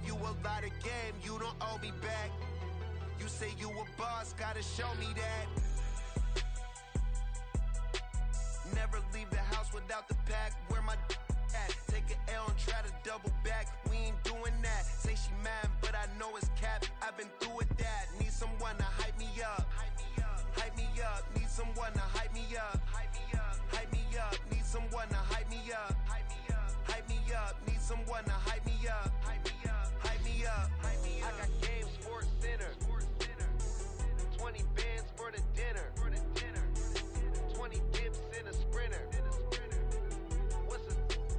gave you a lot of game, you don't owe me back. You say you a boss, gotta show me that. Never leave the house without the pack. Where my at? Take an L and try to double back. We ain't doing that. Say she mad, but I know it's cap. I've been through with that. Need someone to hype me up. Hype me up. Need someone to hype me up. Hype me up. Need someone to hype me up. Hype me up. Need someone to hype me up. Hype me up. I got game, Sports Center. 20 bands for the dinner. 20 dips in a sprinter. What's a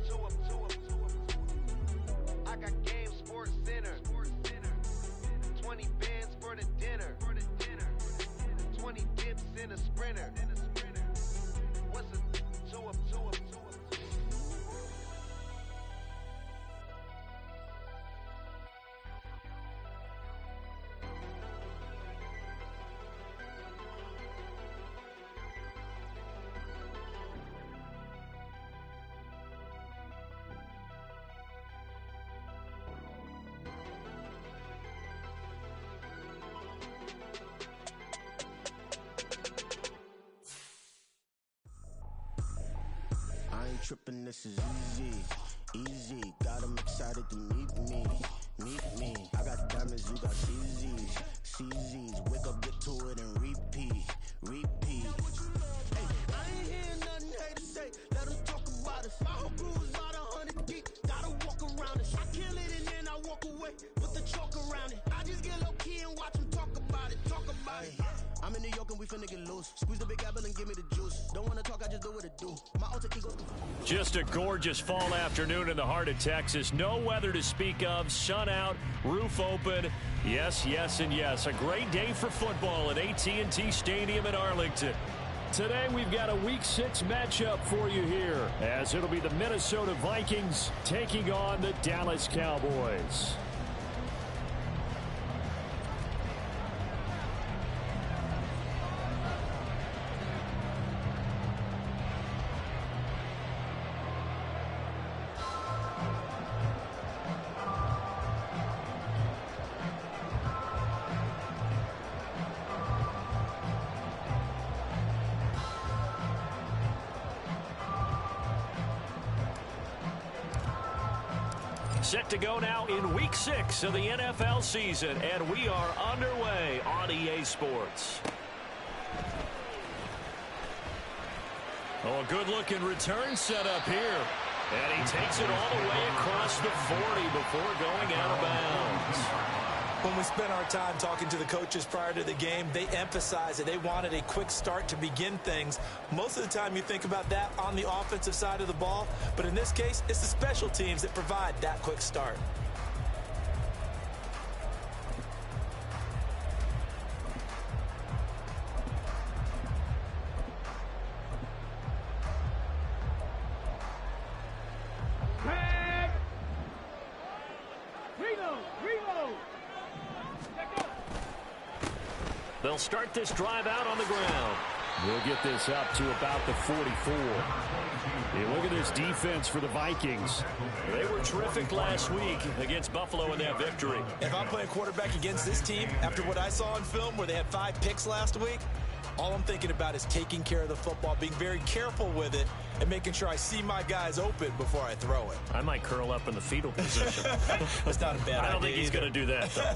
two-up? I got game, Sports Center. 20 bands for the dinner. 20 dips in a sprinter. What's a two-up? Trippin', this is easy. Got 'em excited to meet me. I got diamonds, you got CZs. Wake up, get to it, and repeat. Hey, I ain't hearing nothing haters say. Let 'em talk about us. My whole crew is about 100 deep. Gotta walk around it. I kill it and then I walk away with the chalk around it. I just get low key and watch 'em talk about it. I'm in New York and we finna get loose. Squeeze the big apple and give me the juice. Don't wanna talk, I just do what it do. My alter ego. Just a gorgeous fall afternoon in the heart of Texas. No weather to speak of. Sun out, roof open. Yes, and yes. A great day for football at AT&T Stadium in Arlington. Today we've got a Week 6 matchup for you here, as it'll be the Minnesota Vikings taking on the Dallas Cowboys. Set to go now in Week 6 of the NFL season, and we are underway on EA Sports. Oh, a good-looking return set up here. And he takes it all the way across the 40 before going out of bounds. When we spent our time talking to the coaches prior to the game, they emphasized that they wanted a quick start to begin things. Most of the time you think about that on the offensive side of the ball, but in this case, it's the special teams that provide that quick start. They'll start this drive out on the ground. We'll get this up to about the 44. Hey, look at this defense for the Vikings. They were terrific last week against Buffalo in that victory. If I'm playing quarterback against this team, after what I saw on film where they had 5 picks last week, all I'm thinking about is taking care of the football, being very careful with it, and making sure I see my guys open before I throw it. I might curl up in the fetal position. That's not a bad idea. I don't think he's going to do that, though.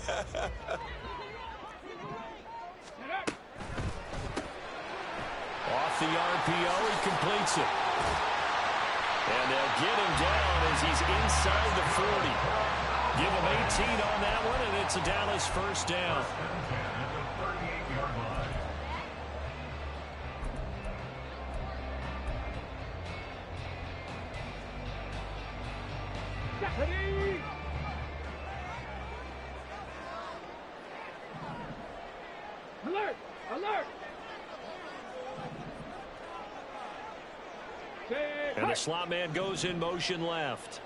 Off the RPO, he completes it. And they'll get him down as he's inside the 40. Give him 18 on that one, and it's a Dallas first down. Alert! Alert! And the slot man goes in motion left.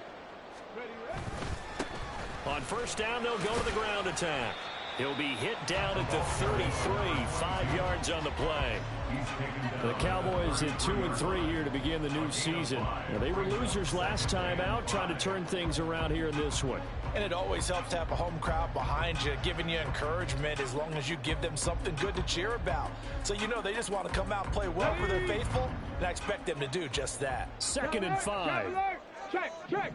On first down, they'll go to the ground attack. He'll be hit down at the 33, 5 yards on the play. The Cowboys at 2-3 here to begin the new season. Now, they were losers last time out, trying to turn things around here in this one. And it always helps to have a home crowd behind you, giving you encouragement as long as you give them something good to cheer about. So you know they just want to come out and play well for their faithful, and I expect them to do just that. 2nd and 5. Check.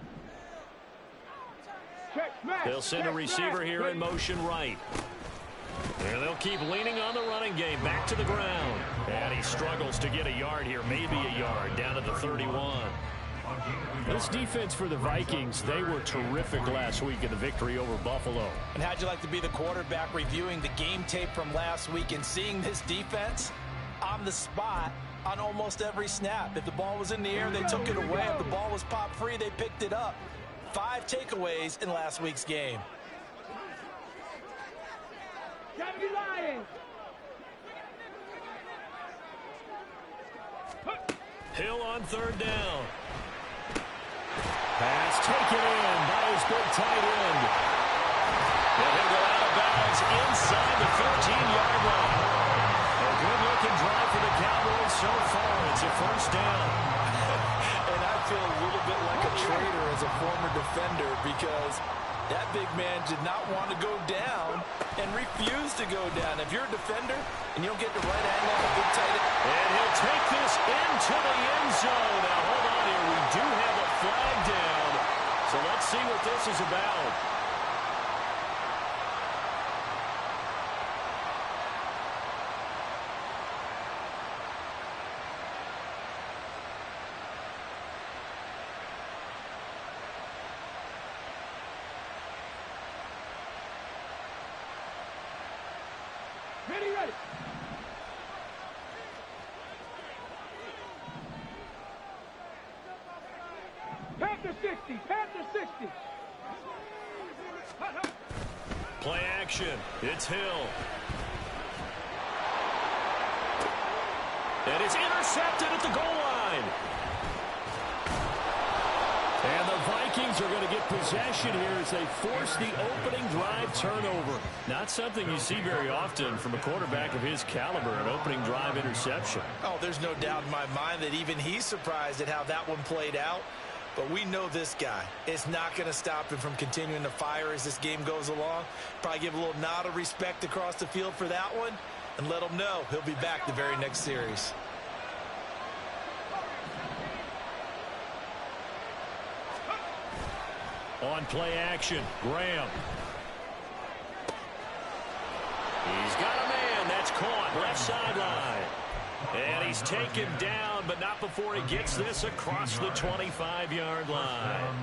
They'll send a receiver here in motion right. And they'll keep leaning on the running game. Back to the ground. And he struggles to get a yard here. Maybe a yard down to the 31. This defense for the Vikings, they were terrific last week in the victory over Buffalo. And how'd you like to be the quarterback reviewing the game tape from last week and seeing this defense on the spot on almost every snap? If the ball was in the air, they took it away. If the ball was popped free, they picked it up. 5 takeaways in last week's game. Hill on 3rd down. Pass taken in by his big tight end. And he'll go out of bounds inside the 15-yard line. A good-looking drive for the Cowboys so far. It's a 1st down. And I feel a little bit like a traitor as a former defender because that big man did not want to go down and refused to go down. If you're a defender and you don't get the right angle on a big tight end. And he'll take this into the end zone. Now, hold on here. We do have a flag down. So let's see what this is about. Ready. Panther 60. Play action. It's Hill. And it's intercepted at the goal line. And the Vikings are going to get possession here as they force the opening drive turnover. Not something you see very often from a quarterback of his caliber, an opening drive interception. Oh, there's no doubt in my mind that even he's surprised at how that one played out. But we know this guy is not going to stop him from continuing to fire as this game goes along. Probably give a little nod of respect across the field for that one and let him know he'll be back the very next series. On play action, Graham. He's got a man. That's caught left sideline. And he's taken down, but not before he gets this across the 25-yard line.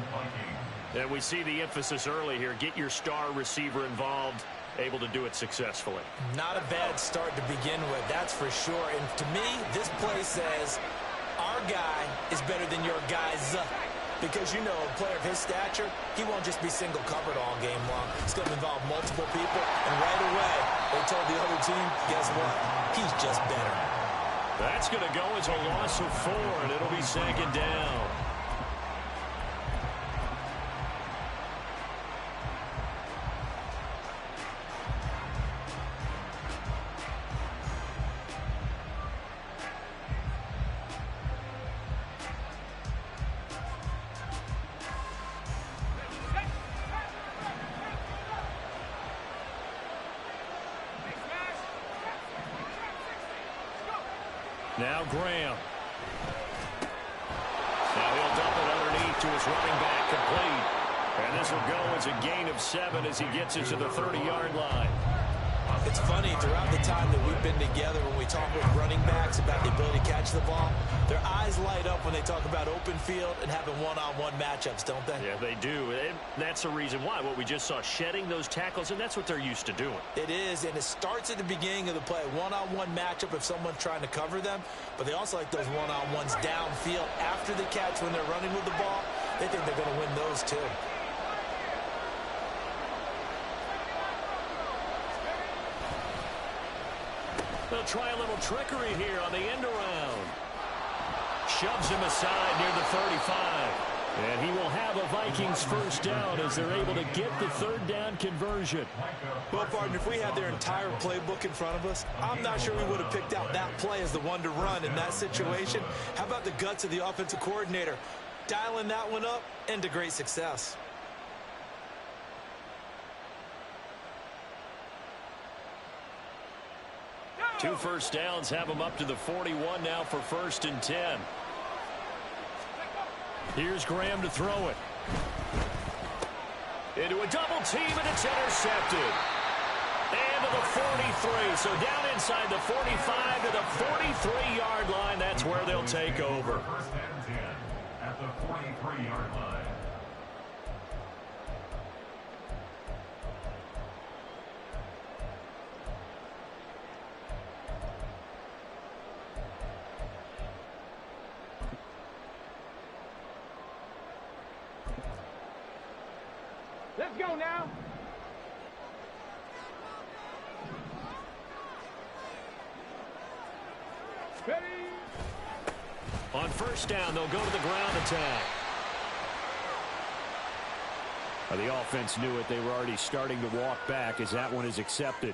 And we see the emphasis early here. Get your star receiver involved, able to do it successfully. Not a bad start to begin with, that's for sure. And to me, this play says our guy is better than your guys. Because, you know, a player of his stature, he won't just be single covered all game long. It's going to involve multiple people. And right away, they told the other team, guess what? He's just better. That's going to go as a loss of 4, and it'll be 2nd down. Now Graham. Now he'll dump it underneath to his running back, complete. And this will go as a gain of 7 as he gets it to the 30-yard line. It's funny, throughout the time that we've been together, when we talk with running backs about the ability to catch the ball, their eyes light up when they talk about open field and having one-on-one matchups, don't they? Yeah, they do. And that's the reason why. What we just saw, shedding those tackles, and that's what they're used to doing. It is, and it starts at the beginning of the play. One-on-one matchup if someone's trying to cover them, but they also like those one-on-ones downfield after the catch when they're running with the ball. They think they're going to win those too. They'll try a little trickery here on the end around. Shoves him aside near the 35. And he will have a Vikings first down as they're able to get the 3rd down conversion. Well, partner, if we had their entire playbook in front of us, I'm not sure we would have picked out that play as the one to run in that situation. How about the guts of the offensive coordinator? Dialing that one up into great success. 2 first downs have them up to the 41 now for 1st and 10. Here's Graham to throw it. Into a double team, and it's intercepted. And to the 43. So down inside the 45 to the 43-yard line. That's where they'll take over. 1st and 10 at the 43-yard line. Let's go now. Ready. On 1st down, they'll go to the ground attack. The offense knew it. They were already starting to walk back as that one is accepted.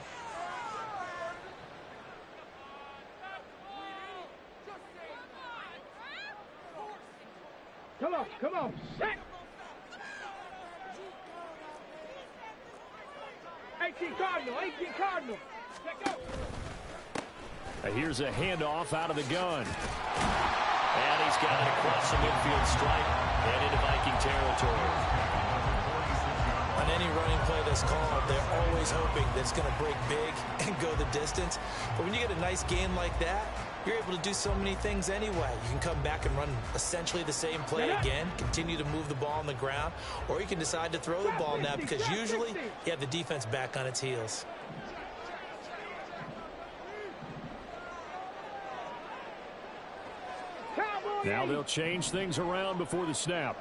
Come on, set. 18 Cardinal. Let go. Here's a handoff out of the gun. And he's got it across the midfield stripe and into Viking territory. On any running play that's called, they're always hoping that it's going to break big and go the distance. But when you get a nice game like that, you're able to do so many things anyway. You can come back and run essentially the same play again, continue to move the ball on the ground, or you can decide to throw the ball now because usually you have the defense back on its heels. Now they'll change things around before the snap.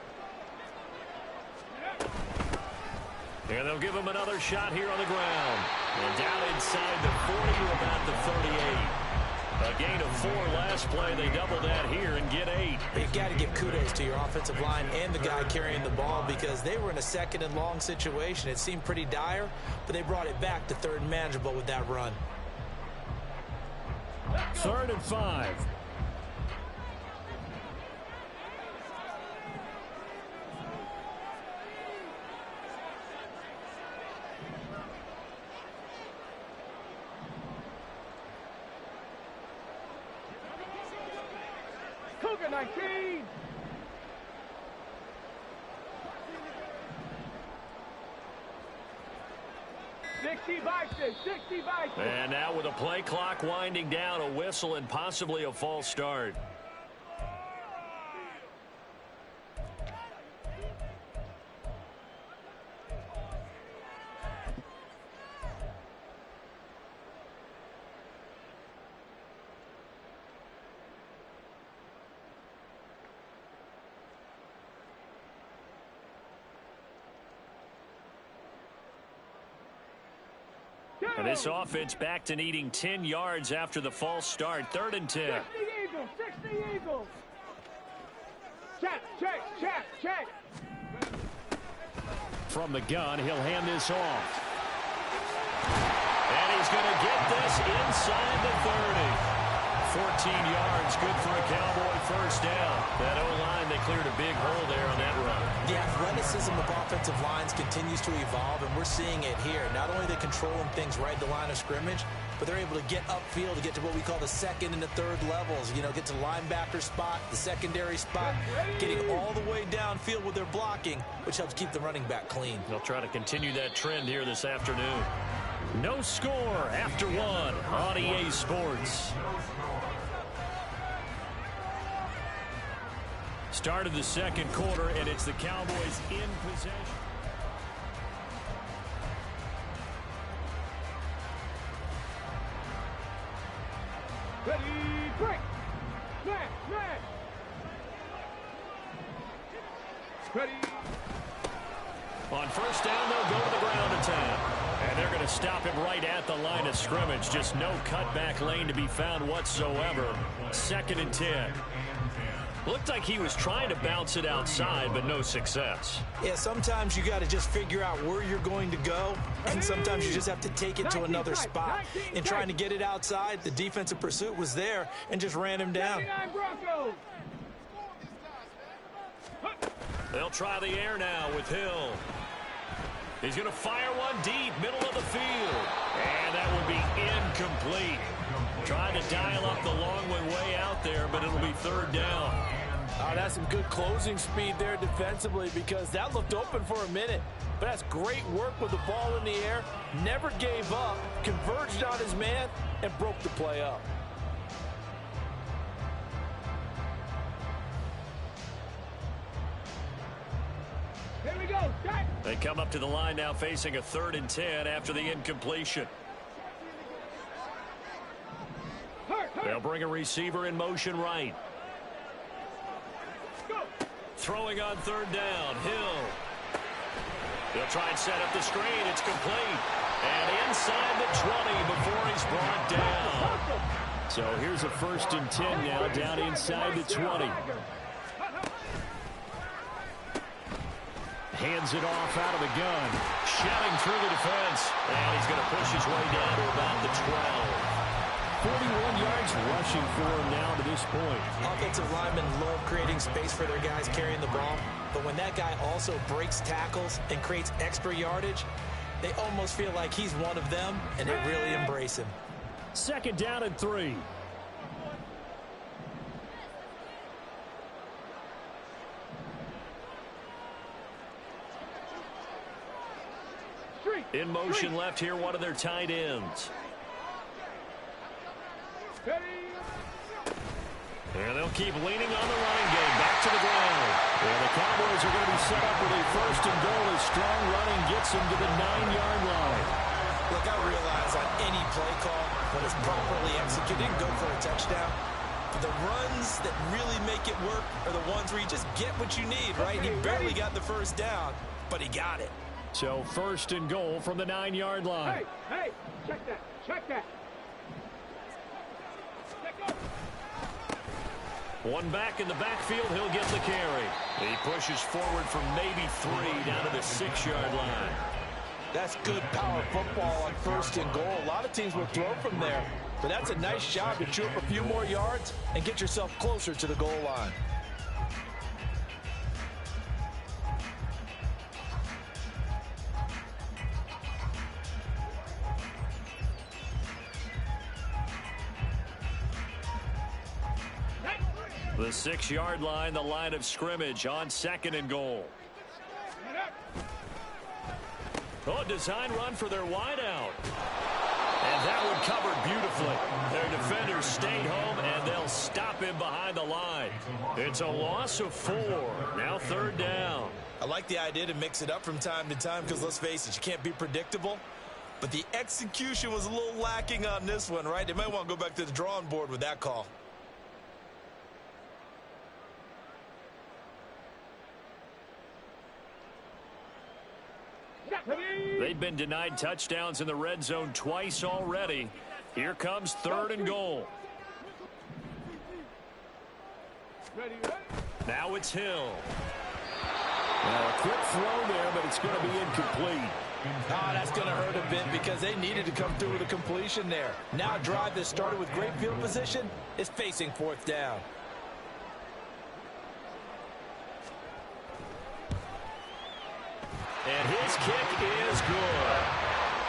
And they'll give him another shot here on the ground. And down inside the 40 to about the 38. A gain of 4 last play. They double that here and get 8. You've got to give kudos to your offensive line and the guy carrying the ball because they were in a 2nd and long situation. It seemed pretty dire, but they brought it back to 3rd and manageable with that run. 3rd and 5. Cougar 19. And now with a play clock winding down, a whistle and possibly a false start. And this offense back to needing 10 yards after the false start. 3rd and 10. 60 Eagles. Check. From the gun, he'll hand this off. And he's going to get this inside the 30. 14 yards, good for a Cowboy 1st down. That O-line, they cleared a big hole there on that run. The athleticism of offensive lines continues to evolve, and we're seeing it here. Not only are they controlling things right at the line of scrimmage, but they're able to get upfield to get to what we call the 2nd and the 3rd levels. You know, get to linebacker spot, the secondary spot, getting all the way downfield with their blocking, which helps keep the running back clean. They'll try to continue that trend here this afternoon. No score after 1 on EA Sports. Start of the 2nd quarter, and it's the Cowboys in possession. Ready, break. Man. Ready. On 1st down, they'll go to the ground attack. And they're going to stop him right at the line of scrimmage. Just no cutback lane to be found whatsoever. 2nd and 10. Looked like he was trying to bounce it outside, but no success. Yeah, sometimes you got to just figure out where you're going to go, and sometimes you just have to take it to another spot. In trying to get it outside, the defensive pursuit was there and just ran him down. They'll try the air now with Hill. He's going to fire one deep, middle of the field. And that will be incomplete. Trying to dial up the long one way out there, but it'll be third down. Oh, that's some good closing speed there defensively because that looked open for a minute. But that's great work with the ball in the air. Never gave up, converged on his man, and broke the play up. Here we go. Jack. They come up to the line now facing a 3rd and 10 after the incompletion. They'll bring a receiver in motion right. Go. Throwing on 3rd down, Hill. They'll try and set up the screen. It's complete. And inside the 20 before he's brought down. So here's a 1st and 10 now down inside the 20. Hands it off out of the gun. Shouting through the defense. And he's going to push his way down to about the 12. 41 yards rushing for him now to this point. Offensive linemen love creating space for their guys carrying the ball. But when that guy also breaks tackles and creates extra yardage, they almost feel like he's one of them, and they really embrace him. 2nd down and 3. In motion left here, one of their tight ends. And they'll keep leaning on the running game. Back to the ground. And the Cowboys are going to be set up with a 1st and goal as strong running gets them to the 9-yard line. Look, I realize on any play call, when it's properly executed, go for a touchdown. But the runs that really make it work are the ones where you just get what you need, right? He barely got the 1st down, but he got it. So 1st and goal from the 9-yard line. Hey, check that, check that. One back in the backfield, he'll get the carry. He pushes forward from maybe 3 down to the 6-yard line. That's good power football on 1st and goal. A lot of teams will throw from there, but that's a nice job to chew up a few more yards and get yourself closer to the goal line. The 6-yard line, the line of scrimmage on 2nd and goal. Oh, design run for their wideout. And that one covered beautifully. Their defenders stayed home, and they'll stop him behind the line. It's a loss of 4. Now 3rd down. I like the idea to mix it up from time to time because, let's face it, you can't be predictable. But the execution was a little lacking on this one, right? They might want to go back to the drawing board with that call. They've been denied touchdowns in the red zone twice already. Here comes 3rd and goal. Now it's Hill. Well, a quick throw there, but it's going to be incomplete. Oh, that's going to hurt a bit because they needed to come through with a completion there. Now a drive that started with great field position is facing 4th down. And his kick is good.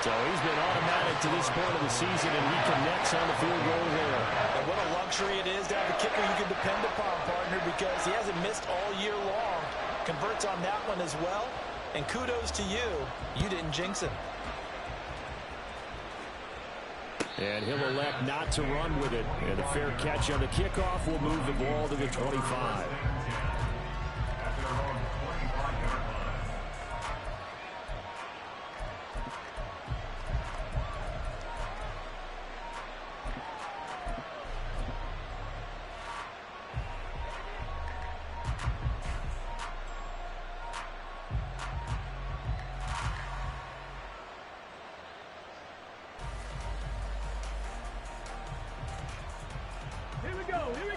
So he's been automatic to this point of the season, and he connects on the field goal there. And what a luxury it is to have a kicker you can depend upon, partner, because he hasn't missed all year long. Converts on that one as well. And kudos to you. You didn't jinx him. And he'll elect not to run with it. And a fair catch on the kickoff will move the ball to the 25.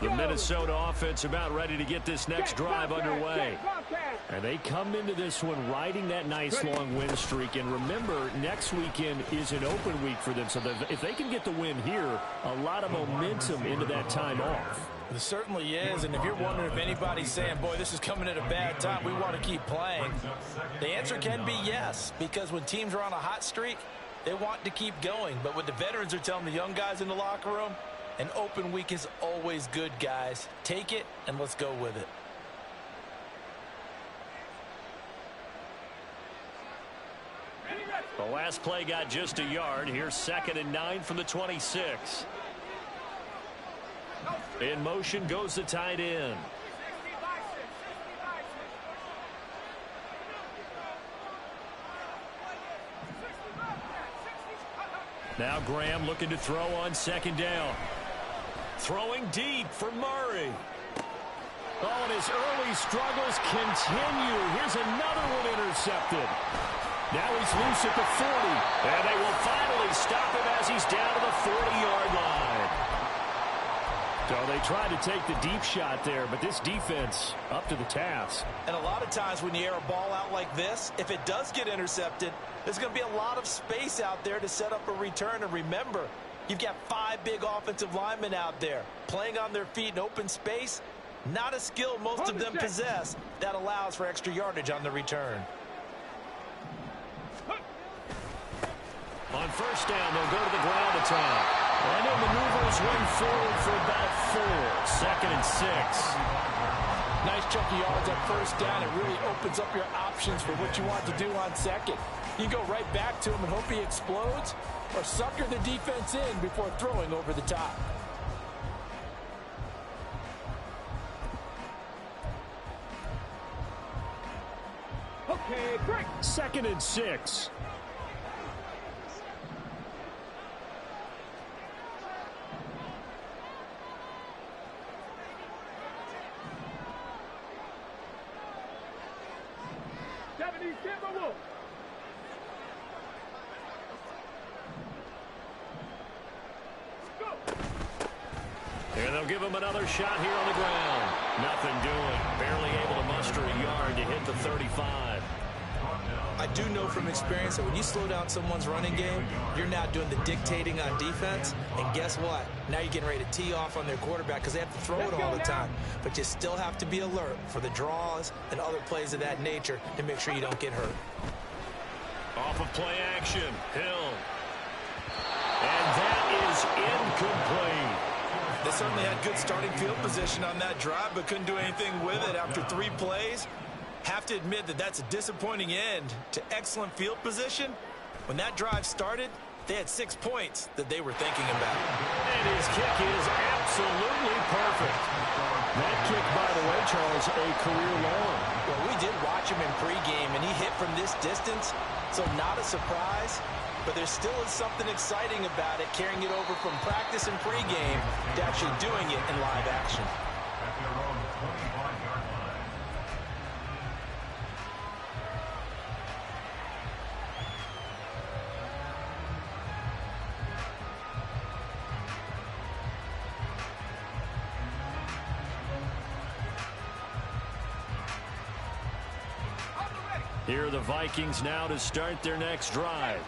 The Minnesota offense about ready to get this next drive underway. And they come into this one riding that nice long win streak. And remember, next weekend is an open week for them. So if they can get the win here, a lot of momentum into that time off. It certainly is. And if you're wondering if anybody's saying, boy, this is coming at a bad time, we want to keep playing, the answer can be yes. Because when teams are on a hot streak, they want to keep going. But what the veterans are telling the young guys in the locker room, An open week is always good, guys. Take it, and let's go with it. The last play got just a yard. Here's 2nd and 9 from the 26. In motion goes the tight end. Now Graham looking to throw on 2nd down. Throwing deep for Murray. Oh, and his early struggles continue. Here's another one intercepted. Now he's loose at the 40. And they will finally stop him as he's down to the 40-yard line. So they tried to take the deep shot there, but this defense up to the task. And a lot of times when you air a ball out like this, if it does get intercepted, there's going to be a lot of space out there to set up a return. And remember, you've got 5 big offensive linemen out there playing on their feet in open space. Not a skill most of them possess that allows for extra yardage on the return. On 1st down, they'll go to the ground attack. And it maneuvers one forward for about 4. 2nd and 6. Nice chunky yards on 1st down. It really opens up your options for what you want to do on 2nd. You go right back to him and hope he explodes, or sucker the defense in before throwing over the top. Okay, great. 2nd and 6. And they'll give him another shot here on the ground. Nothing doing. Barely able to muster a yard to hit the 35. I do know from experience that when you slow down someone's running game, you're now doing the dictating on defense. And guess what? Now you're getting ready to tee off on their quarterback because they have to throw it all the time. But you still have to be alert for the draws and other plays of that nature and make sure you don't get hurt. Off of play action. Hill. And that is incomplete. They certainly had good starting field position on that drive, but couldn't do anything with it after 3 plays. Have to admit that that's a disappointing end to excellent field position. When that drive started, they had 6 points that they were thinking about. And his kick is absolutely perfect. That kick, by the way, Charles, a career long. Well, we did watch him in pregame, and he hit from this distance, so not a surprise. But there still is something exciting about it, carrying it over from practice and pregame to actually doing it in live action. At their own 25-yard line. Here are the Vikings now to start their next drive.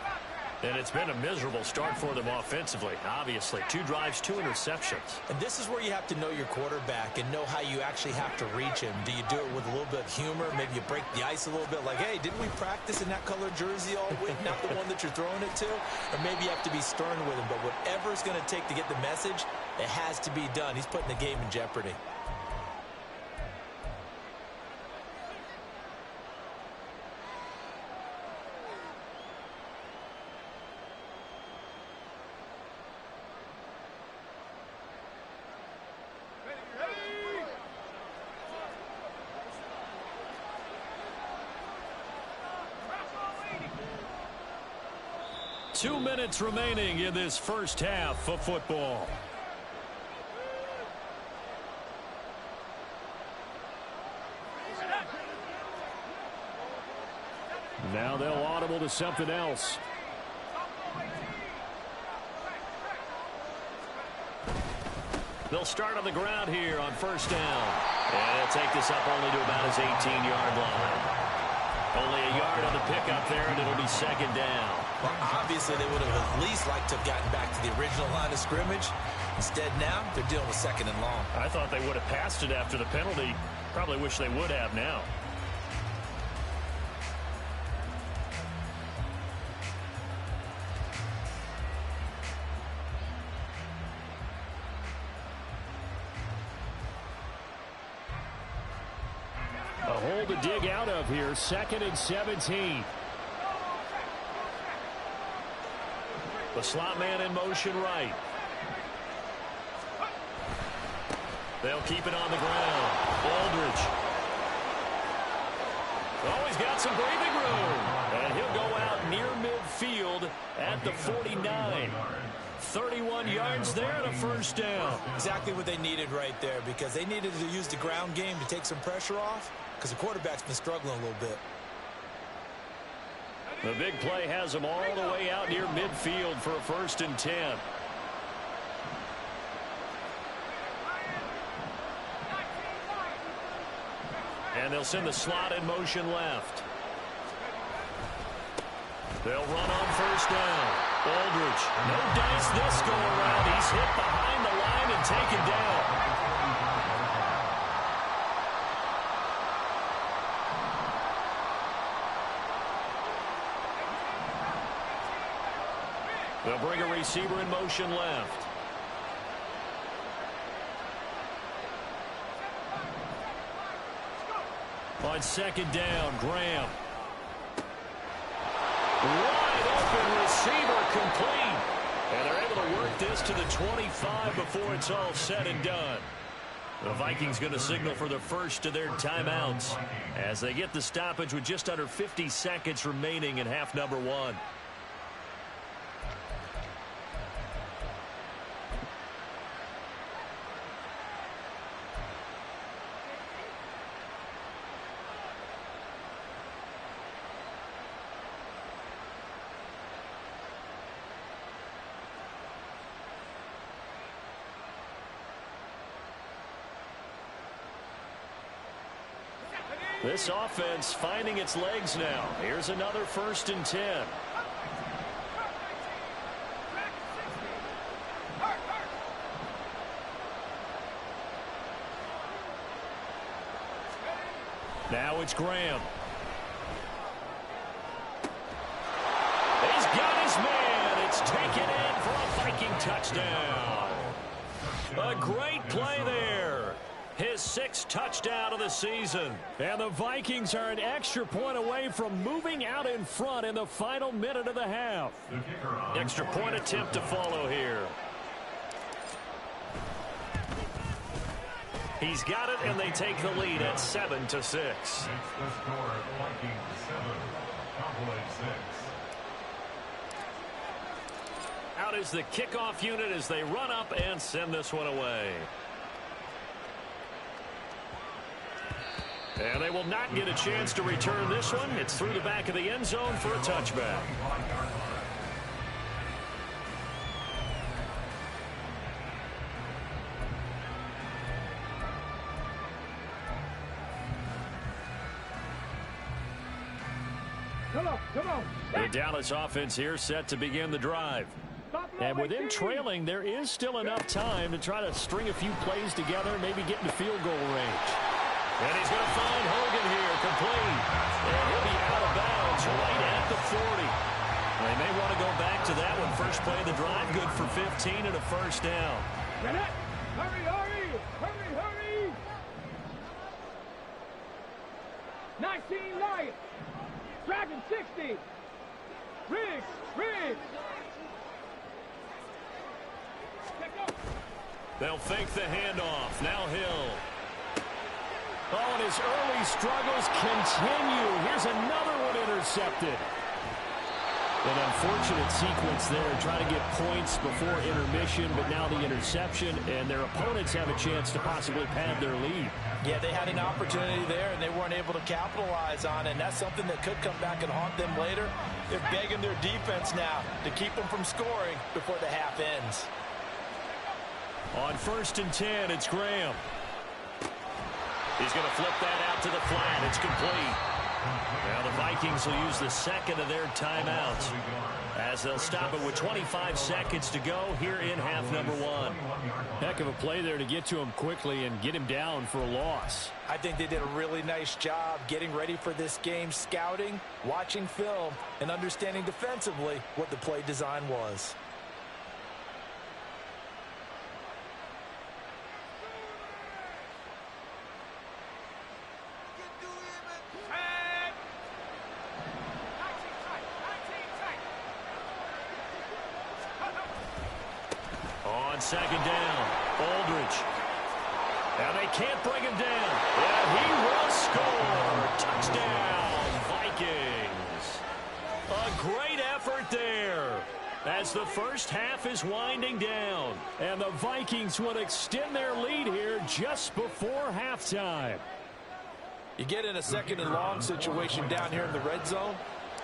And it's been a miserable start for them offensively, obviously. 2 drives, 2 interceptions. And this is where you have to know your quarterback and know how you actually have to reach him. Do you do it with a little bit of humor? Maybe you break the ice a little bit like, hey, didn't we practice in that colored jersey all week, not the one that you're throwing it to? Or maybe you have to be stern with him. But whatever it's going to take to get the message, it has to be done. He's putting the game in jeopardy. Two minutes remaining in this first half of football. Now they'll audible to something else. They'll start on the ground here on 1st down. And they'll take this up only to about his 18-yard line. Only a yard on the pickup there, and it'll be 2nd down. Well, obviously, they would have at least liked to have gotten back to the original line of scrimmage. Instead, now, they're dealing with 2nd and long. I thought they would have passed it after the penalty. Probably wish they would have now. hole to dig out of here. 2nd and 17. The slot man in motion right. They'll keep it on the ground. Aldridge. Oh, he's got some breathing room. And he'll go out near midfield at the 49. 31 yards there and a first down. Exactly what they needed right there, because they needed to use the ground game to take some pressure off, because the quarterback's been struggling a little bit. The big play has them all the way out near midfield for a 1st and 10. And they'll send the slot in motion left. They'll run on 1st down. Aldridge, no dice this go around. He's hit behind the line and taken down. They'll bring a receiver in motion left. On 2nd down, Graham. Wide open receiver, complete. And they're able to work this to the 25 before it's all said and done. The Vikings going to signal for the first of their timeouts as they get the stoppage with just under 50 seconds remaining in half number 1. This offense finding its legs now. Here's another 1st and 10. Now it's Graham. He's got his man. It's taken in for a Viking touchdown. A great play there. His 6th touchdown of the season. And the Vikings are an extra point away from moving out in front in the final minute of the half. Extra point attempt to follow here. He's got it, and they take the lead at 7-6. It's the score, Vikings 7, Cowboys 6. Out is the kickoff unit as they run up and send this one away. And they will not get a chance to return this one. It's through the back of the end zone for a touchback. Come on. The Dallas offense here set to begin the drive. And with them trailing, there is still enough time to try to string a few plays together, maybe get into field goal range. And he's going to find Hogan here, complete. And he'll be out of bounds right at the 40. They may want to go back to that one. First play of the drive, good for 15 and a first down. Hurry! 19 Lions. Dragon 60. Riggs. They'll fake the handoff. Now Hill. Oh, and his early struggles continue. Here's another one intercepted. An unfortunate sequence there, trying to get points before intermission, but now the interception, and their opponents have a chance to possibly pad their lead. Yeah, they had an opportunity there, and they weren't able to capitalize on it, and that's something that could come back and haunt them later. They're begging their defense now to keep them from scoring before the half ends. On 1st and 10, it's Graham. He's going to flip that out to the flat. It's complete. Now the Vikings will use the second of their timeouts as they'll stop it with 25 seconds to go here in half number 1. Heck of a play there to get to him quickly and get him down for a loss. I think they did a really nice job getting ready for this game, scouting, watching film, and understanding defensively what the play design was. second down. Aldridge. Now they can't bring him down. And he will score. Touchdown, Vikings. A great effort there as the first half is winding down. And the Vikings will extend their lead here just before halftime. You get in a second and long situation down here in the red zone.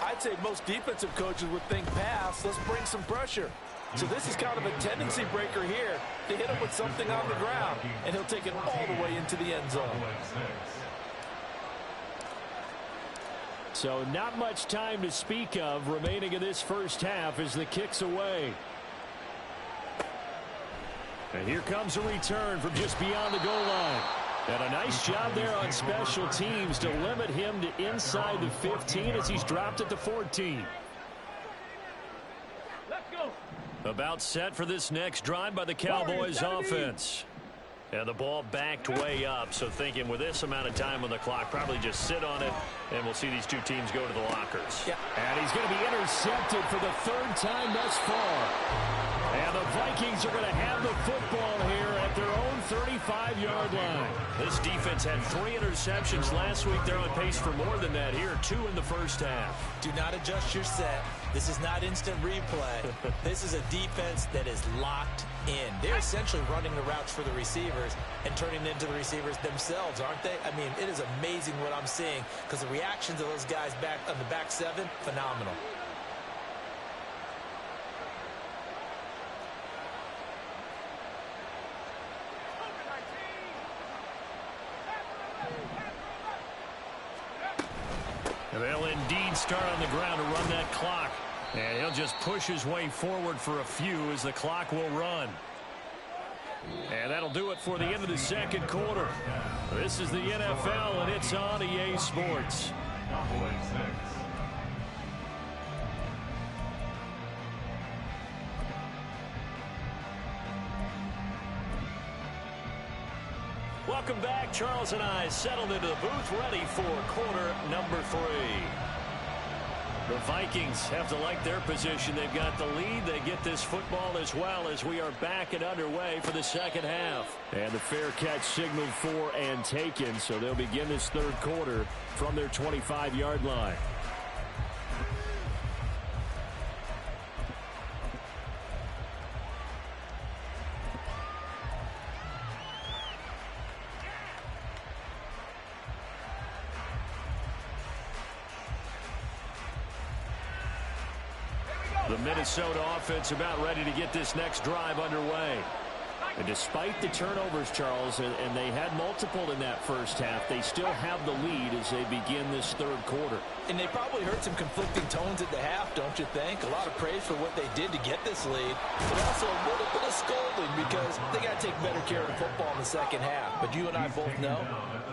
I'd say most defensive coaches would think pass. Let's bring some pressure. So this is kind of a tendency breaker here to hit him with something on the ground, and he'll take it all the way into the end zone. So not much time to speak of remaining in this first half as the kick's away. And here comes a return from just beyond the goal line. And a nice job there on special teams to limit him to inside the 15 as he's dropped at the 14. Let's go. About set for this next drive by the Cowboys offense. And the ball backed way up, so thinking with this amount of time on the clock, probably just sit on it, and we'll see these two teams go to the lockers. Yeah. And he's going to be intercepted for the third time thus far. And the Vikings are going to have the football here at their own 35-yard line. This defense had 3 interceptions last week. They're on pace for more than that here, 2 in the first half. Do not adjust your set. This is not instant replay. This is a defense that is locked in. They're essentially running the routes for the receivers and turning into the receivers themselves, aren't they? I mean, it is amazing what I'm seeing because the reactions of those guys back on the back 7, phenomenal. And they'll indeed start on the ground to run that clock. And he'll just push his way forward for a few as the clock will run. And that'll do it for the end of the second quarter. This is the NFL, and it's on EA Sports. Welcome back. Charles and I settled into the booth, ready for quarter number 3. The Vikings have to like their position. They've got the lead. They get this football as well as we are back and underway for the second half. And the fair catch signaled for and taken, so they'll begin this third quarter from their 25-yard line. The Minnesota offense about ready to get this next drive underway. And despite the turnovers, Charles, and they had multiple in that first half, they still have the lead as they begin this third quarter. And they probably heard some conflicting tones at the half, don't you think? A lot of praise for what they did to get this lead, but also a little bit of scolding because they got to take better care of the football in the second half. But you and I both know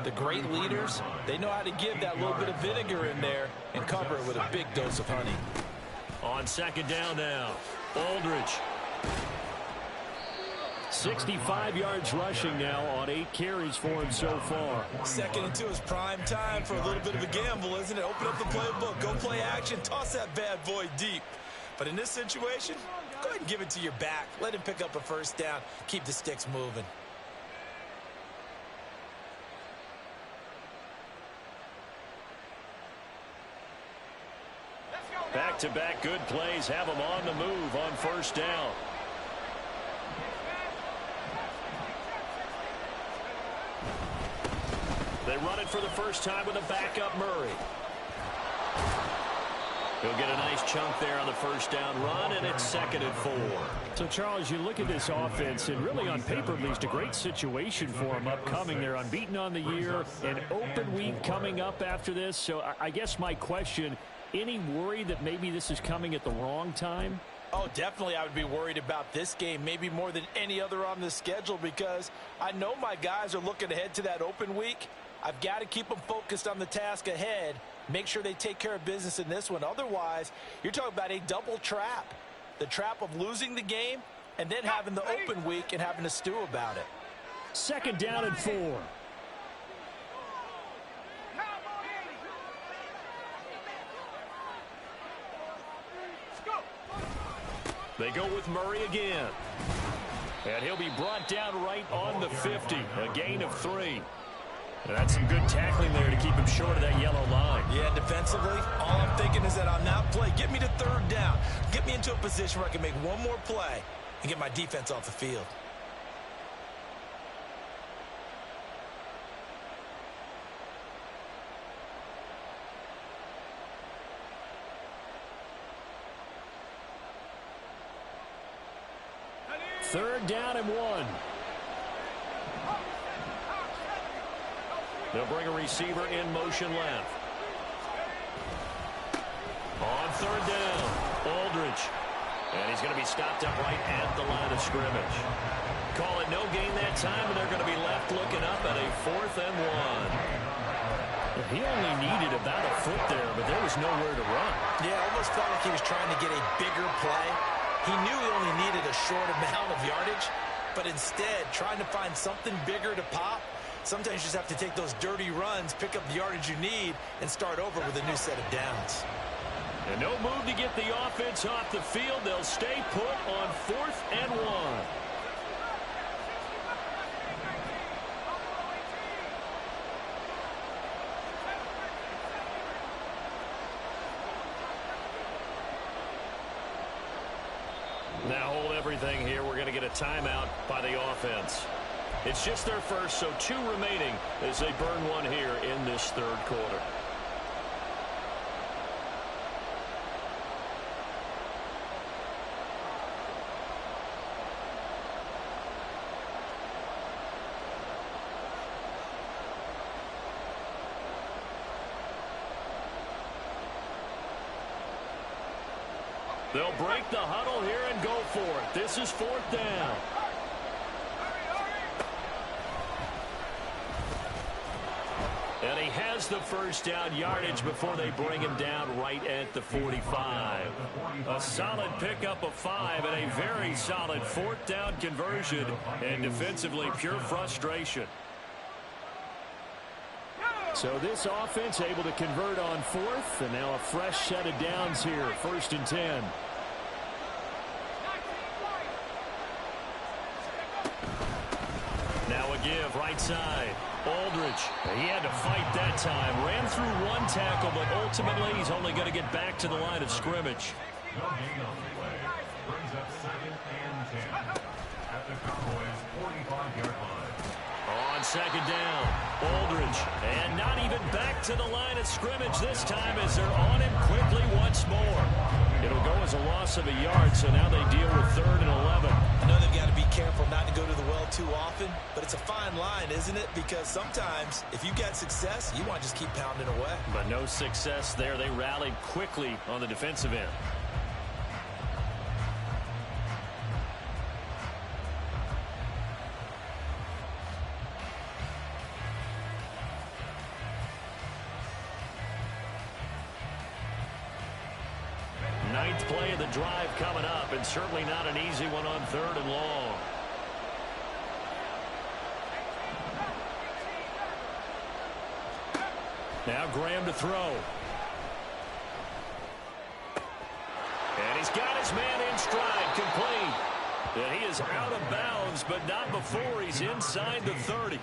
the great leaders, they know how to give that little bit of vinegar in there and cover it with a big dose of honey. On second down now, Aldridge. 65 yards rushing now on 8 carries for him so far. Second and 2 is prime time for a little bit of a gamble, isn't it? Open up the playbook, go play action, toss that bad boy deep. But in this situation, go ahead and give it to your back. Let him pick up a first down. Keep the sticks moving. Back-to-back good plays have them on the move on first down. They run it for the first time with a backup Murray. He'll get a nice chunk there on the first down run, and it's 2nd and 4. So, Charles, you look at this offense, and really on paper, at least, a great situation for them upcoming. They're unbeaten on the year, an open week coming up after this. So I guess my question, any worry that maybe this is coming at the wrong time? Oh, definitely I would be worried about this game, maybe more than any other on the schedule, because I know my guys are looking ahead to that open week. I've got to keep them focused on the task ahead, make sure they take care of business in this one. Otherwise, you're talking about a double trap. The trap of losing the game and then having the open week and having to stew about it. 2nd down and 4. They go with Murray again. And he'll be brought down right on the 50. A gain of 3. And that's some good tackling there to keep him short of that yellow line. Yeah, defensively, all I'm thinking is that on that play, get me to 3rd down. Get me into a position where I can make one more play and get my defense off the field. Third down and 1. They'll bring a receiver in motion left. On 3rd down, Aldridge. And he's going to be stopped up right at the line of scrimmage. Call it no gain that time, and they're going to be left looking up at a 4th and 1. He only needed about a foot there, but there was nowhere to run. Yeah, almost felt like he was trying to get a bigger play. He knew he only needed a short amount of yardage, but instead, trying to find something bigger to pop, sometimes you just have to take those dirty runs, pick up the yardage you need, and start over with a new set of downs. And no move to get the offense off the field. They'll stay put on 4th and 1. Now hold everything here. We're going to get a timeout by the offense. It's just their first, so 2 remaining as they burn one here in this 3rd quarter. They'll break the huddle here and go for it. This is 4th down. And he has the first down yardage before they bring him down right at the 45. A solid pickup of 5 and a very solid 4th down conversion. And defensively, pure frustration. So this offense able to convert on 4th, and now a fresh set of downs here, 1st and 10. Now a give, right side. Aldridge, he had to fight that time. Ran through 1 tackle, but ultimately he's only going to get back to the line of scrimmage. No gain on the play. Brings up 2nd and 10 at the Cowboys' 45-yard line. On 2nd down, Aldridge, and not even back to the line of scrimmage this time as they're on him quickly once more. It'll go as a loss of a yard, so now they deal with 3rd and 11. I know they've got to be careful not to go to the well too often, but it's a fine line, isn't it? Because sometimes, if you got success, you want to just keep pounding away. But no success there. They rallied quickly on the defensive end. Ninth play of the drive coming up, and certainly not an easy one on 3rd and long. Now Graham to throw. And he's got his man in stride, complete. And he is out of bounds, but not before he's inside the 30.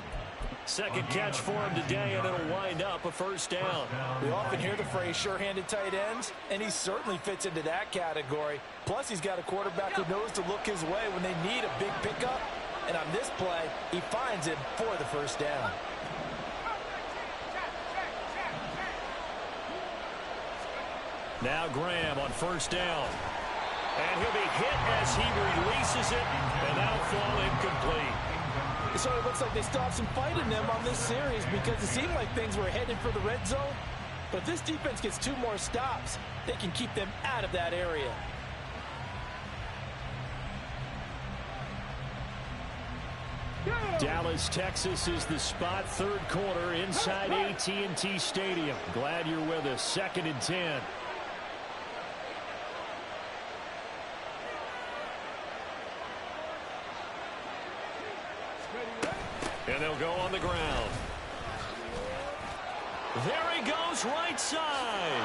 Second catch for him today, and it'll wind up a 1st down. We often hear the phrase sure-handed tight ends, and he certainly fits into that category. Plus, he's got a quarterback who knows to look his way when they need a big pickup. And on this play, he finds him for the 1st down. Now Graham on 1st down. And he'll be hit as he releases it, and that'll fall incomplete. So it looks like they stopped some fight in them on this series because it seemed like things were headed for the red zone. But if this defense gets 2 more stops, they can keep them out of that area. Dallas, Texas is the spot. 3rd quarter inside AT&T Stadium. Glad you're with us. 2nd and 10. And they'll go on the ground. There he goes, right side.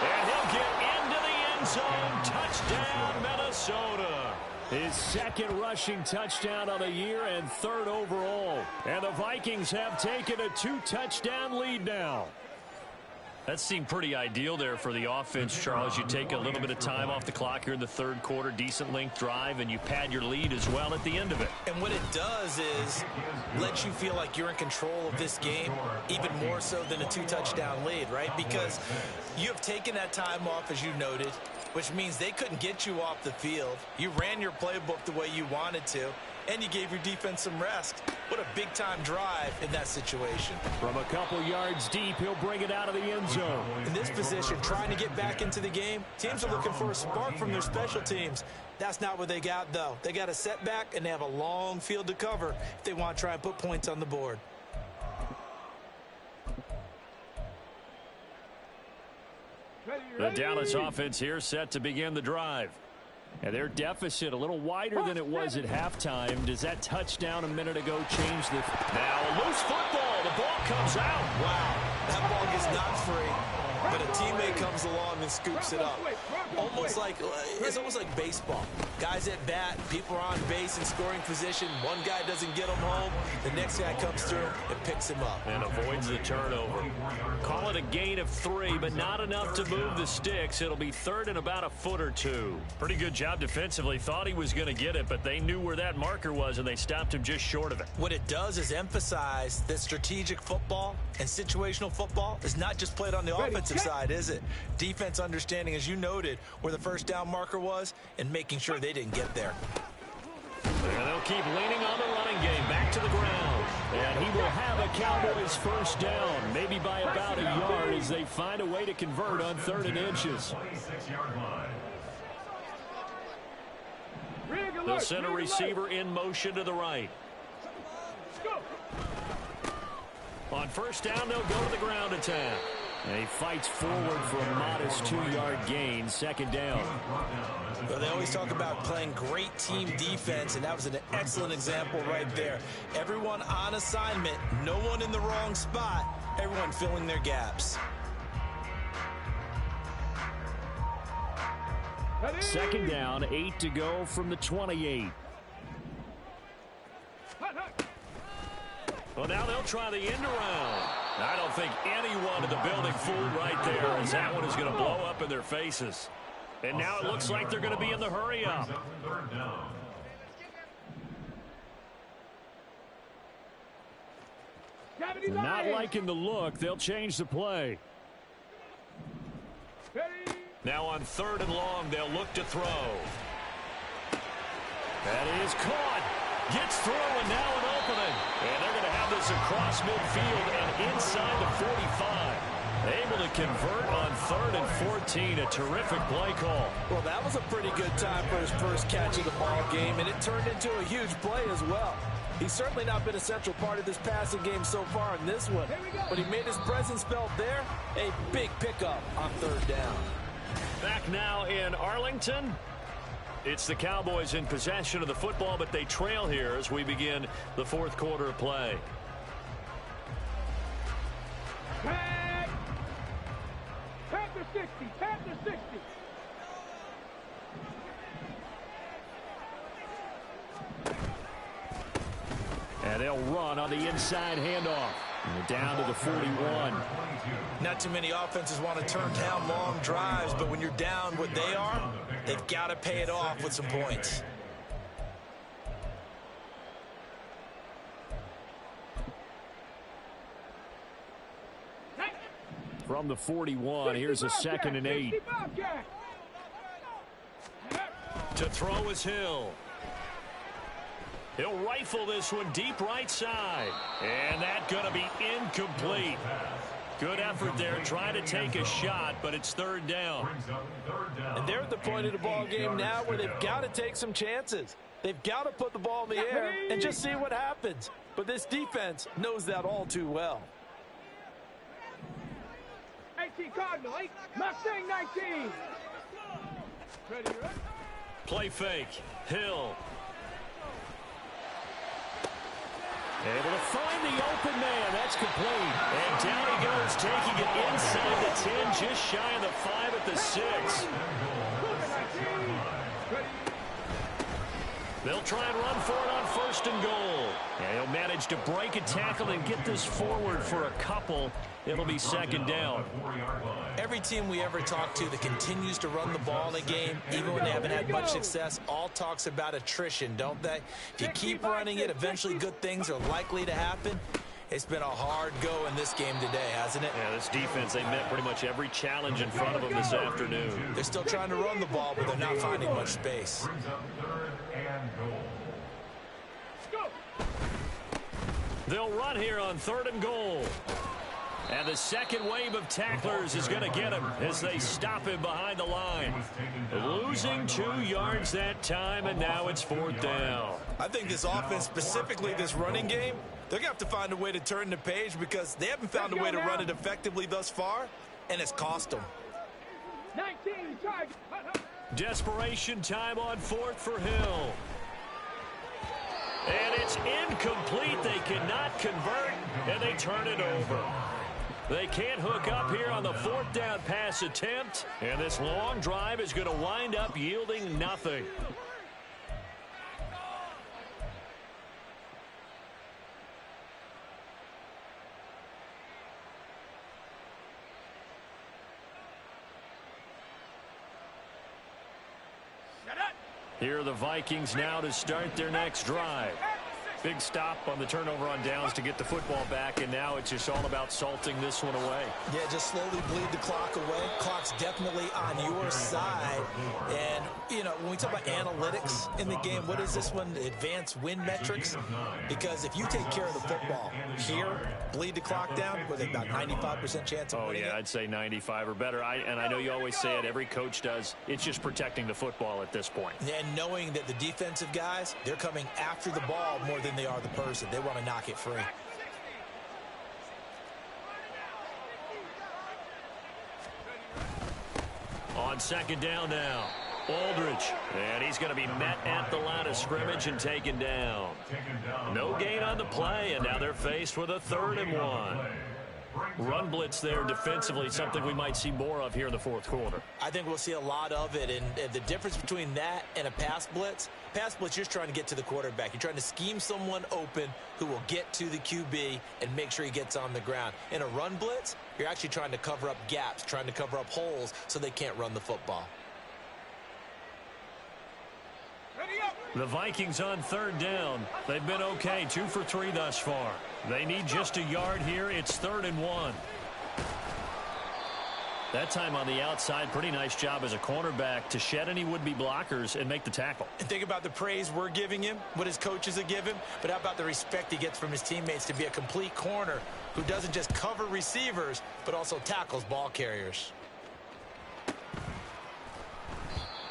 And he'll get into the end zone. Touchdown, Minnesota. His second rushing touchdown of the year and third overall. And the Vikings have taken a 2-touchdown lead now. That seemed pretty ideal there for the offense, Charles. You take a little bit of time off the clock here in the third quarter, decent length drive, and you pad your lead as well at the end of it. And what it does is let you feel like you're in control of this game, even more so than a 2-touchdown lead, right? Because you have taken that time off, as you noted, which means they couldn't get you off the field. You ran your playbook the way you wanted to, and you gave your defense some rest. What a big-time drive in that situation. From a couple yards deep, he'll bring it out of the end zone. In this position, trying to get back into the game, teams are looking for a spark from their special teams. That's not what they got, though. They got a setback, and they have a long field to cover if they want to try and put points on the board. The Dallas offense here set to begin the drive. And their deficit a little wider than it was at halftime. Does that touchdown a minute ago change the... Now a loose football. The ball comes out. Wow. That ball gets knocked free, but a teammate comes along and scoops it up. It's almost like baseball. Guys at bat, people are on base in scoring position. One guy doesn't get him home. The next guy comes through and picks him up. And avoids the turnover. Call it a gain of 3, but not enough to move the sticks. It'll be third and about a foot or two. Pretty good job defensively. Thought he was going to get it, but they knew where that marker was, and they stopped him just short of it. What it does is emphasize that strategic football and situational football is not just played on the offensive side, is it? Defense understanding, as you noted, where the first down marker was and making sure they didn't get there. And they'll keep leaning on the running game. Back to the ground. And he will have a Cowboys first down, maybe by about a yard as they find a way to convert on 3rd and inches. The center receiver in motion to the right. On first down, they'll go to the ground attack. And he fights forward for a modest 2-yard gain, 2nd down. Well, they always talk about playing great team defense, and that was an excellent example right there. Everyone on assignment, no one in the wrong spot, everyone filling their gaps. 2nd down, 8 to go from the 28. Well, now they'll try the end around. I don't think anyone in the building fooled right there, as that one is going to blow up in their faces. And now it looks like they're going to be in the hurry up. Not liking the look. They'll change the play. Now on 3rd and long, they'll look to throw. That is caught. Gets through, and now an opening. And they're going to have this across midfield and inside the 45. Able to convert on 3rd and 14. A terrific play call. Well, that was a pretty good time for his first catch of the ball game, and it turned into a huge play as well. He's certainly not been a central part of this passing game so far in this one, but he made his presence felt there. A big pickup on 3rd down. Back now in Arlington. It's the Cowboys in possession of the football, but they trail here as we begin the 4th quarter of play. Panther 60, Panther 60. And they'll run on the inside handoff. And down to the 41. Not too many offenses want to turn down long drives, but when you're down what they are, they've got to pay it off with some points. From the 41, here's a 2nd and 8. To throw is Hill. He'll rifle this one deep right side. And that's going to be incomplete. Good effort there, trying to take a shot, but it's 3rd down. And they're at the point of the ball game now where they've got to take some chances. They've got to put the ball in the air and just see what happens. But this defense knows that all too well. 18 Cardinal, 8, Mustang 19. Ready? Play fake. Hill. Able to find the open man. That's complete. And down he goes, taking it inside the 10, just shy of the 5 at the 6. They'll try and run for it on 1st and goal. And he'll manage to break a tackle and get this forward for a couple. It'll be 2nd down. Every team we ever talk to that continues to run the ball in a game, even when they haven't had much success, all talks about attrition, don't they? If you keep running it, eventually good things are likely to happen. It's been a hard go in this game today, hasn't it? Yeah, this defense, they met pretty much every challenge in front of them this afternoon. They're still trying to run the ball, but they're not finding much space. Brings up 3rd and goal. They'll run here on 3rd and goal. And the second wave of tacklers is going to get him as they stop him behind the line. Losing 2 yards that time, and now it's 4th down. I think this offense, specifically this running game, they're going to have to find a way to turn the page because they haven't found a way to run it effectively thus far, and it's cost them. 19, charge. Desperation time on 4th for Hill. And it's incomplete. They cannot convert, and they turn it over. They can't hook up here on the 4th down pass attempt, and this long drive is going to wind up yielding nothing. Here are the Vikings now to start their next drive. Big stop on the turnover on downs to get the football back, and now it's just all about salting this one away. Yeah, just slowly bleed the clock away. Clock's definitely on your side. And, you know, when we talk about analytics in the game, what is this one? Advanced win metrics? Because if you take care of the football here, bleed the clock down, with about 95% chance of winning it. I'd say 95 or better. And I know you always say it, every coach does. It's just protecting the football at this point. And knowing that the defensive guys, they're coming after the ball more than they are the person. They want to knock it free. On 2nd down now, Aldridge. And he's going to be met at the line of scrimmage and taken down. No gain on the play, and now they're faced with a 3rd and 1. Run blitz there defensively, something we might see more of here in the 4th quarter. I think we'll see a lot of it, and the difference between that and a pass blitz, you're just trying to get to the quarterback. You're trying to scheme someone open who will get to the QB and make sure he gets on the ground. In a run blitz, you're actually trying to cover up gaps, trying to cover up holes so they can't run the football. The Vikings on 3rd down. They've been okay, 2 for 3 thus far. They need just a yard here. It's 3rd and 1. That time on the outside, pretty nice job as a cornerback to shed any would-be blockers and make the tackle. And think about the praise we're giving him, what his coaches have given, but how about the respect he gets from his teammates to be a complete corner who doesn't just cover receivers, but also tackles ball carriers.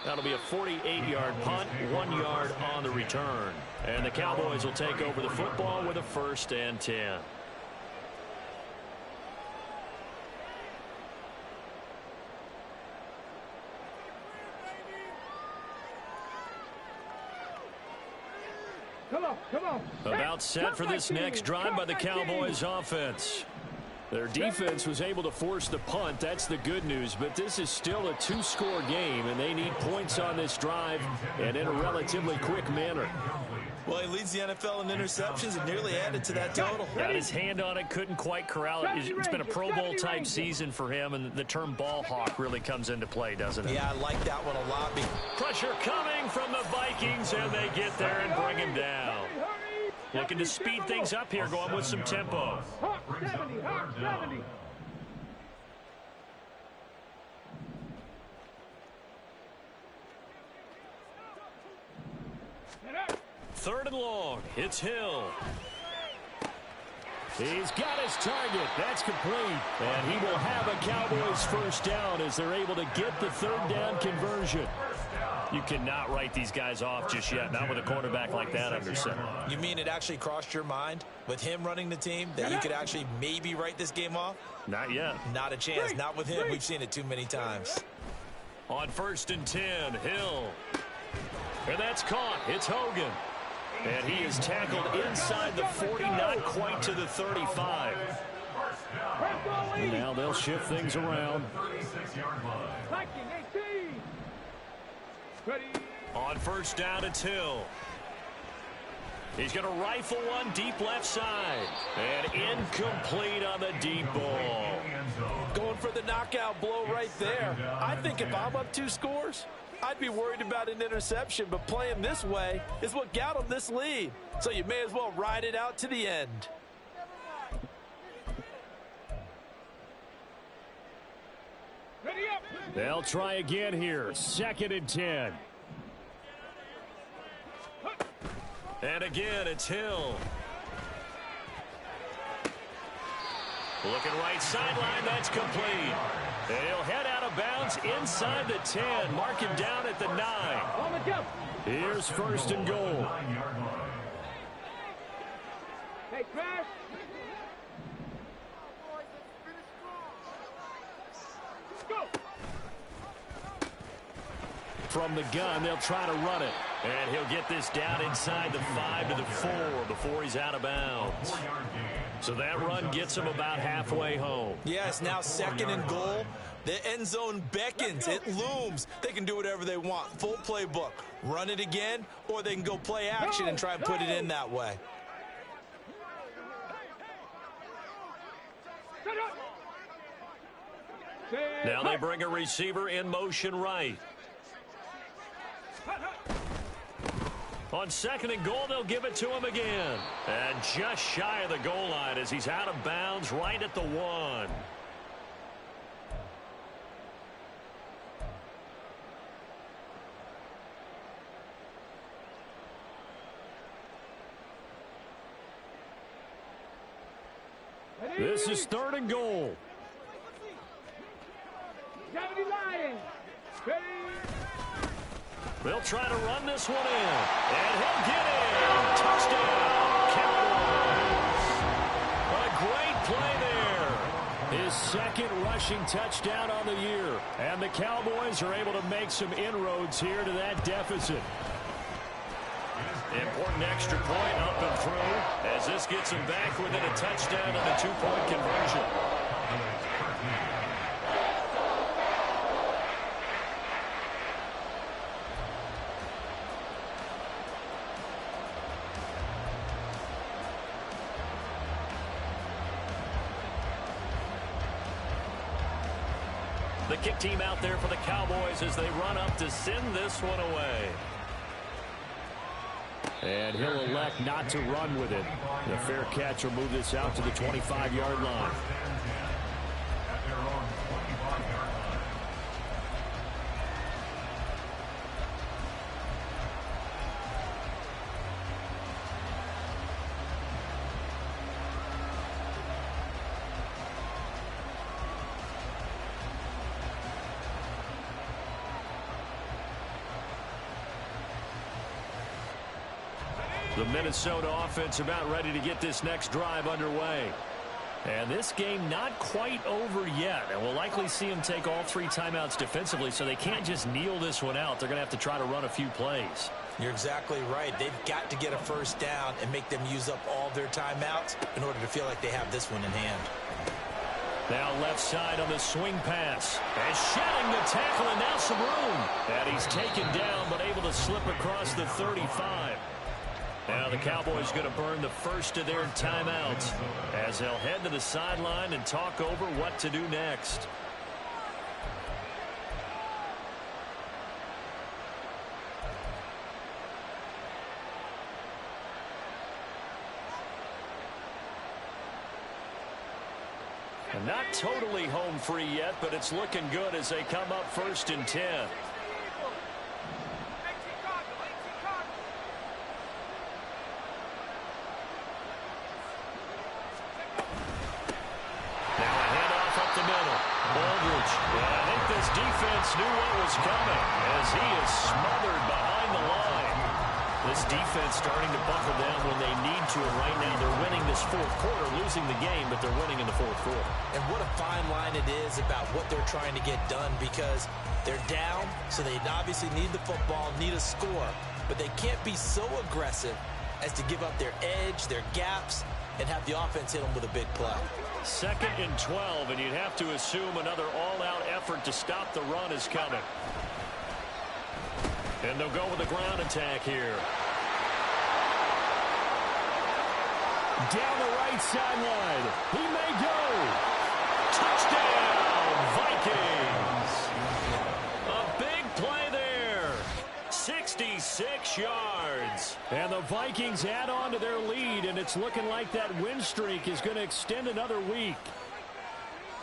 That'll be a 48-yard punt, 1 yard on the return. And the Cowboys will take over the football with a 1st and 10. Come on. About set for this next drive by the Cowboys offense. Their defense was able to force the punt. That's the good news. But this is still a 2-score game, and they need points on this drive and in a relatively quick manner. Well, he leads the NFL in interceptions and nearly added to that total. Got his hand on it, couldn't quite corral it. It's been a Pro Bowl-type season for him, and the term ball hawk really comes into play, doesn't it? Yeah, I like that one a lot. Pressure coming from the Vikings, and they get there and bring him down. Looking to speed things up here, going with some tempo. Hawk 70. 3rd and long. It's Hill. He's got his target. That's complete. And he will have a Cowboys 1st down as they're able to get the 3rd down conversion. You cannot write these guys off just yet, not with a quarterback like that under center. You mean it actually crossed your mind with him running the team that you could actually maybe write this game off? Not yet. Not a chance. Not with him. We've seen it too many times. On 1st and 10, Hill. And that's caught. It's Hogan. And he is tackled inside the 40, not quite to the 35. And now they'll shift things around. On 1st down, it's Hill. He's going to rifle one deep left side. And incomplete on the deep ball. Going for the knockout blow right there. I think if I'm up 2 scores, I'd be worried about an interception, but playing this way is what got him this lead. So you may as well ride it out to the end. They'll try again here. 2nd and 10. And again, it's Hill. Looking right sideline, that's complete. And he'll head out of bounds inside the 10. Mark him down at the 9. Here's 1st and goal. Hey, Crash. Go. From the gun, they'll try to run it. And he'll get this down inside the 5 to the 4 before he's out of bounds. So that run gets him about halfway home. Yes, now 2nd and goal. The end zone beckons. It looms. They can do whatever they want. Full playbook. Run it again, or they can go play action and try and put it in that way. Now they bring a receiver in motion right. On 2nd and goal, they'll give it to him again. And just shy of the goal line as he's out of bounds right at the 1. This is 3rd and goal. 70 Lions. Ready. They'll try to run this one in. And he'll get in. Touchdown, Cowboys. A great play there. His 2nd rushing touchdown on the year. And the Cowboys are able to make some inroads here to that deficit. Important extra point up and through as this gets him back within a touchdown and a 2-point conversion. The kick team out there for the Cowboys as they run up to send this one away. And he'll elect not to run with it. The fair catch will move this out to the 25-yard line. The Minnesota offense about ready to get this next drive underway. And this game not quite over yet. And we'll likely see them take all 3 timeouts defensively, so they can't just kneel this one out. They're going to have to try to run a few plays. You're exactly right. They've got to get a 1st down and make them use up all their timeouts in order to feel like they have this one in hand. Now left side on the swing pass. And shedding the tackle, and now some room. And he's taken down, but able to slip across the 35. Now the Cowboys going to burn the first of their timeouts as they'll head to the sideline and talk over what to do next. And not totally home free yet, but it's looking good as they come up 1st and 10. Defense knew what was coming as he is smothered behind the line. This defense starting to buckle down when they need to, and right now they're winning this 4th quarter, losing the game, but they're winning in the 4th quarter. And what a fine line it is about what they're trying to get done, because they're down, so they obviously need the football, need a score, but they can't be so aggressive as to give up their edge, their gaps, and have the offense hit them with a big play. 2nd and 12, and you'd have to assume another all-out effort to stop the run is coming. And they'll go with a ground attack here. Down the right sideline. He may go. Touchdown, Vikings. A big play there. 66 yards. And the Vikings add on to their lead, and it's looking like that win streak is going to extend another week.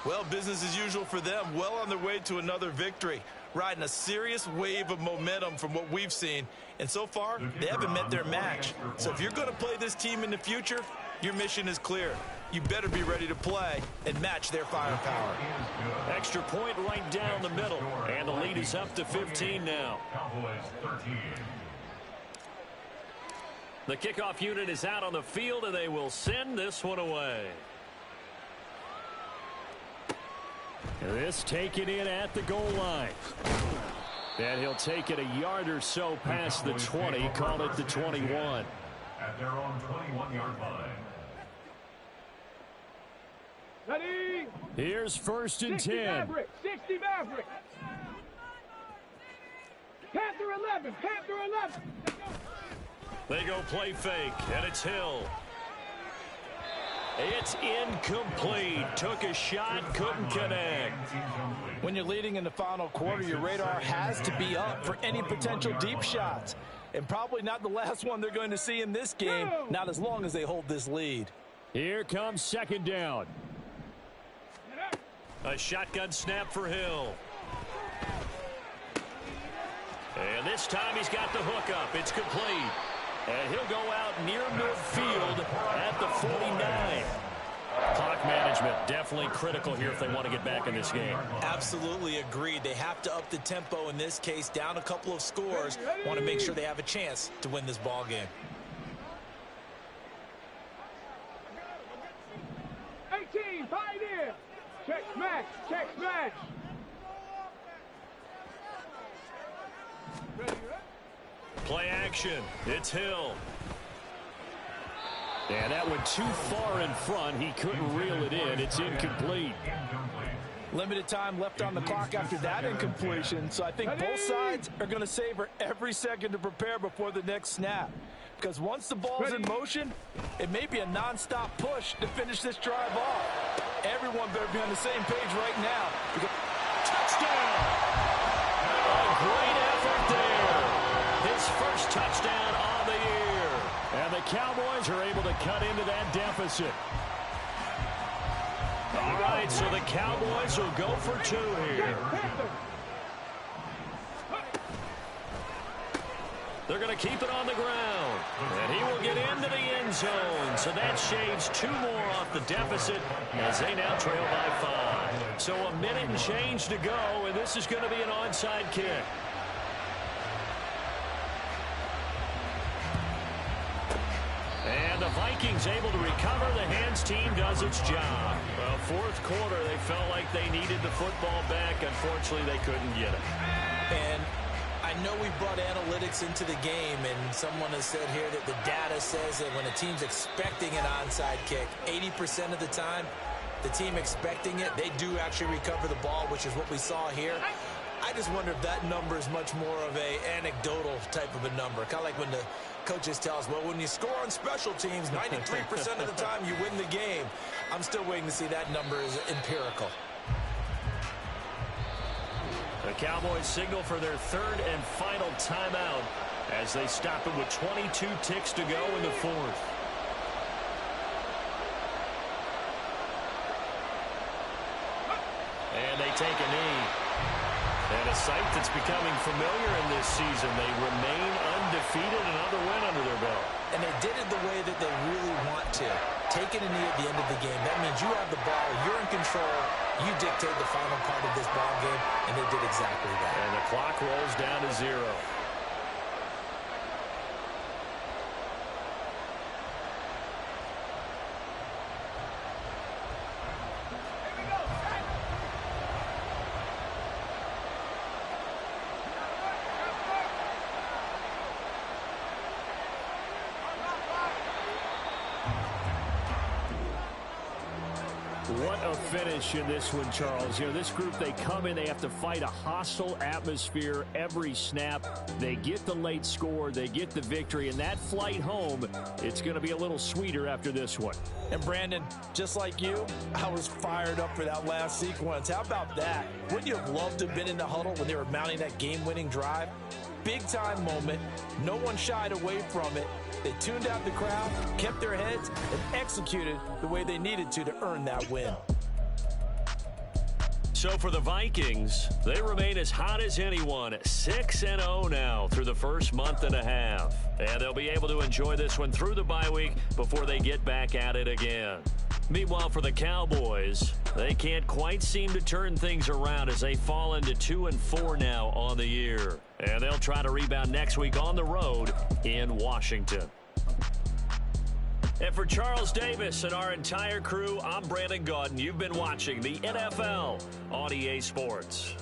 Well, business as usual for them. Well on their way to another victory. Riding a serious wave of momentum from what we've seen. And so far, they haven't met their match. So if you're going to play this team in the future, your mission is clear. You better be ready to play and match their firepower. Extra point right down the middle. And the lead is up to 15 now. The kickoff unit is out on the field, and they will send this one away. This taken in at the goal line. And he'll take it a yard or so past the 20, call it the 21. At their own 21-yard line. Ready? Here's 1st and 10. Maverick, 60 Maverick. Panther 11, Panther 11. They go play fake, and it's Hill. It's incomplete. Took a shot, couldn't connect. When you're leading in the final quarter, your radar has to be up for any potential deep shots. And probably not the last one they're going to see in this game, not as long as they hold this lead. Here comes 2nd down. A shotgun snap for Hill. And this time he's got the hook up. It's complete. And he'll go out near midfield at the 49. Clock management definitely critical here if they want to get back in this game. Absolutely agreed. They have to up the tempo in this case, down a couple of scores. Want to make sure they have a chance to win this ball game. 18, pioneer. Check smash, check smash. Play action. It's Hill. And that went too far in front. He couldn't reel it in. It's incomplete. Limited time left on the clock after that incompletion, so I think both sides are going to savor every second to prepare before the next snap. Because once the ball's in motion, it may be a non-stop push to finish this drive off. Everyone better be on the same page right now. Touchdown! A great effort there. His first touchdown on the year. And the Cowboys are able to cut into that deficit. All right, so the Cowboys will go for 2 here. They're going to keep it on the ground. And he will get into the end zone. So that shaves 2 more off the deficit as they now trail by 5. So a minute and change to go, and this is going to be an onside kick. And the Vikings able to recover. The hands team does its job. Well, 4th quarter, they felt like they needed the football back. Unfortunately, they couldn't get it. And I know we brought analytics into the game, and someone has said here that the data says that when a team's expecting an onside kick, 80% of the time, the team expecting it, they do actually recover the ball, which is what we saw here. I just wonder if that number is much more of a anecdotal type of a number. Kind of like when the coaches tell us, well, when you score on special teams, 93% of the time you win the game. I'm still waiting to see that number is empirical. The Cowboys signal for their 3rd and final timeout as they stop it with 22 ticks to go in the 4th. And they take a knee. And a sight that's becoming familiar in this season. They remain undefeated, another win under their belt. And they did it the way that they really want to. Taking a knee at the end of the game. That means you have the ball, you're in control, you dictate the final part of this ball game, and they did exactly that. And the clock rolls down to 0. What a finish in this one, Charles. You know, this group, they come in, they have to fight a hostile atmosphere every snap. They get the late score, they get the victory, and that flight home, it's going to be a little sweeter after this one. And Brandon, just like you, I was fired up for that last sequence. How about that? Wouldn't you have loved to have been in the huddle when they were mounting that game-winning drive? Big-time moment. No one shied away from it. They tuned out the crowd, kept their heads, and executed the way they needed to earn that win. So for the Vikings, they remain as hot as anyone, 6-0 now through the first month and a half. And they'll be able to enjoy this one through the bye week before they get back at it again. Meanwhile, for the Cowboys, they can't quite seem to turn things around as they fall into 2-4 now on the year. And they'll try to rebound next week on the road in Washington. And for Charles Davis and our entire crew, I'm Brandon Gaudin. You've been watching the NFL on EA Sports.